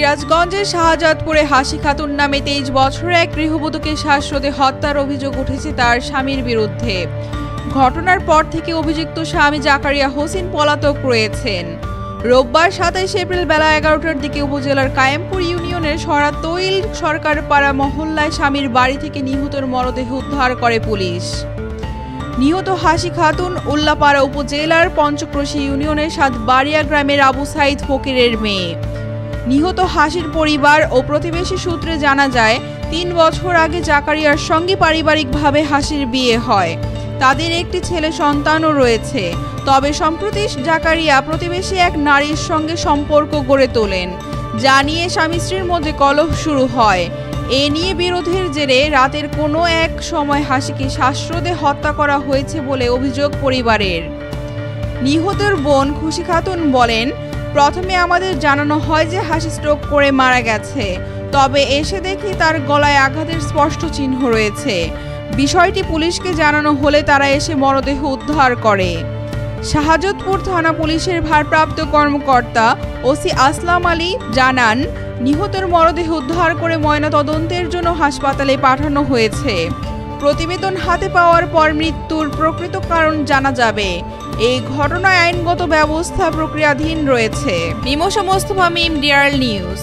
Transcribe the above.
সিরাজগঞ্জের শাহজাদপুরে হাসি খাতুন নামে 23 বছরের এক গৃহবধূকে শ্বাসরোধে হত্যার অভিযোগ উঠেছে তার স্বামীর বিরুদ্ধে। ঘটনার পর থেকে অভিযুক্ত স্বামী জাকারিয়া হোসেন পলাতক রয়েছেন। রোববার 27 এপ্রিল বেলা 11টার দিকে উপজেলার কায়েমপুর ইউনিয়নের সরাতইল সরকারপাড়া মহল্লায় স্বামীর বাড়ি থেকে নিহতের মরদেহ উদ্ধার করে পুলিশ। নিহত হাসি খাতুন উল্লাপাড়া উপজেলার পঞ্চক্রোশী ইউনিয়নের সাতবাড়িয়া গ্রামের আবু সাইদ ফকিরের মেয়ে। নিহত হাসির পরিবার ও প্রতিবেশী সূত্রে জানা যায় 3 বছর আগে জাকারিয়ার সঙ্গে পারিবারিকভাবে হাসির বিয়ে হয়। তাদের একটি ছেলে সন্তানও রয়েছে। তবে সম্প্রতি জাকারিয়া প্রতিবেশী এক নারীর সঙ্গে সম্পর্ক গড়ে তোলেন, যা নিয়ে স্বামী স্ত্রীর মধ্যে কলহ শুরু হয়। এ নিয়ে বিরোধের জেরে রাতের কোনো এক সময় হাসিকে শ্বাসরোধে হত্যা করা হয়েছে বলে অভিযোগ পরিবারের। নিহতের বোন খুশি খাতুন বলেন, প্রথমে আমাদের জানানো হয় যে হাসি স্ট্রোক করে মারা গেছে। তবে এসে দেখি তার গলায় আঘাতের স্পষ্ট চিহ্ন রয়েছে। বিষয়টি পুলিশকে জানানো হলে তারা এসে মরদেহ উদ্ধার করে। শাহজাদপুর থানা পুলিশের ভারপ্রাপ্ত কর্মকর্তা ওসি আসলাম আলী জানান, নিহতের মরদেহ উদ্ধার করে ময়নাতদন্তের জন্য হাসপাতালে পাঠানো হয়েছে। প্রতিবেদন হাতে পাওয়ার পর মৃত্যুর প্রকৃত কারণ জানা যাবে। এই ঘটনায় আইনগত ব্যবস্থা প্রক্রিয়াধীন রয়েছে। মিমোশা মোস্তফা, মিম, ডিআরএল নিউজ।